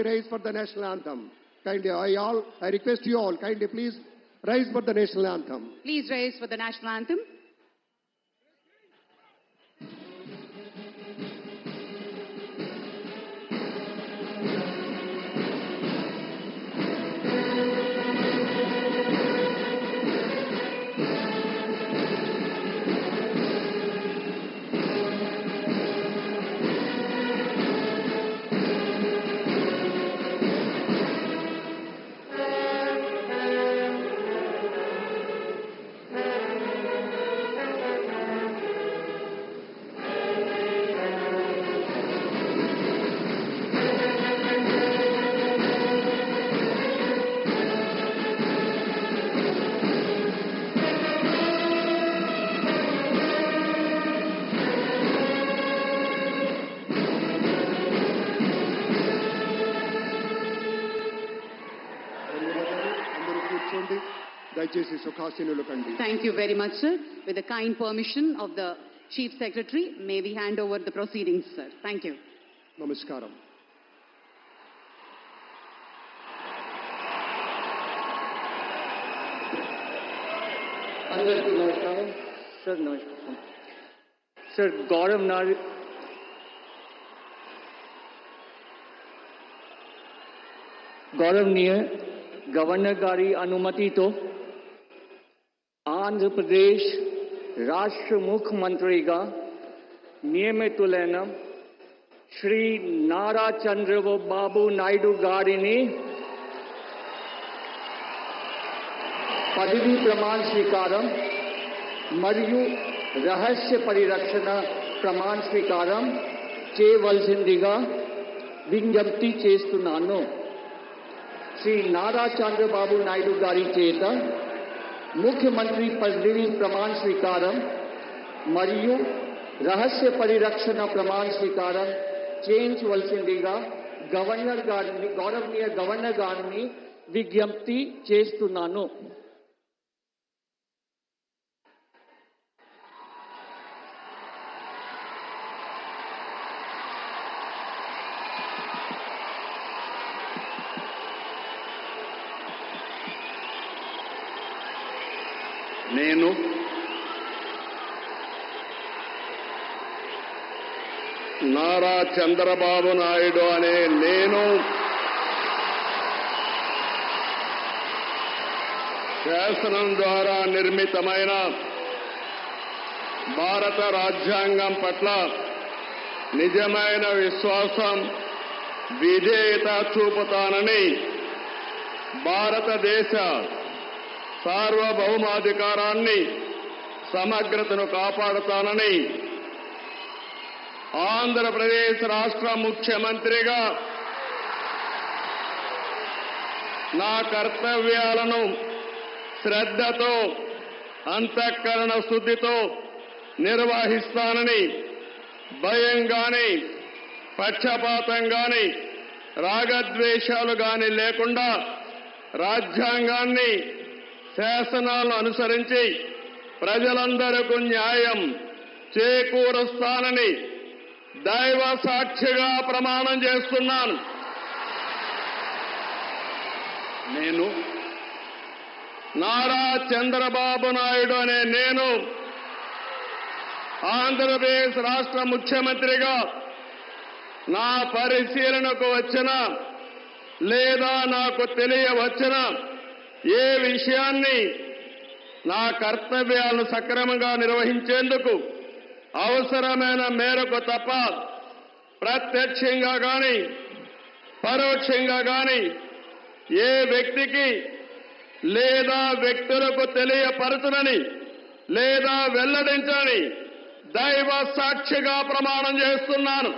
Rise for the national anthem. Kindly, I request you all, kindly please rise for the national anthem. Please rise for the national anthem. Thank you very much, sir. With the kind permission of the Chief Secretary, may we hand over the proceedings, sir. Thank you. Namaskaram. Sir, namaskar. Sir, गौरवनीय governor गारी अनुमति तो आंध्र प्रदेश राष्ट्र मुख्यमंत्री का नियमितुलैन श्री नारा चंद्रबाबु नायडू गारिनी पदवी प्रमाण स्वीकारम मरियु रहस्य परिरक्षण प्रमाण स्वीकारम చేయవలసిందిగా విజ్ఞప్తి చేస్తున్నాను. శ్రీ నారా చంద్రబాబు నాయుడు గారి చేత ముఖ్యమంత్రి పదవి ప్రమాణ స్వీకారం మరియు రహస్య పరిరక్షణ ప్రమాణ స్వీకారం చేయించవలసిందిగా గౌరవనీయ గవర్నర్ గారిని విజ్ఞప్తి చేస్తున్నాను. నేను నారా చంద్రబాబు నాయుడు అనే నేను శాసనం ద్వారా నిర్మితమైన భారత రాజ్యాంగం పట్ల నిజమైన విశ్వాసం విధేయత చూపుతానని భారతదేశ సార్వభౌమాధికారాన్ని సమగ్రతను కాపాడుతానని ఆంధ్రప్రదేశ్ రాష్ట్ర ముఖ్యమంత్రిగా నా కర్తవ్యాలను శ్రద్ధతో అంతఃకరణ శుద్ధితో నిర్వహిస్తానని భయం గాని పక్షపాతం గాని రాగద్వేషాలు గాని లేకుండా రాజ్యాంగాన్ని శాసనాలను అనుసరించి ప్రజలందరికీ న్యాయం చేకూరుస్తానని దైవ సాక్షిగా ప్రమాణం చేస్తున్నాను. నేను నారా చంద్రబాబు నాయుడు అనే నేను ఆంధ్రప్రదేశ్ రాష్ట్ర ముఖ్యమంత్రిగా నా పరిశీలనకు వచ్చిన లేదా నాకు తెలియవచ్చిన ఏ విషయాన్ని నా కర్తవ్యాలను సక్రమంగా నిర్వహించేందుకు అవసరమైన మేరకు తప్ప ప్రత్యక్షంగా గాని పరోక్షంగా గాని ఏ వ్యక్తికి లేదా వ్యక్తులకు తెలియపరచునని లేదా వెల్లడించని దైవ సాక్షిగా ప్రమాణం చేస్తున్నాను.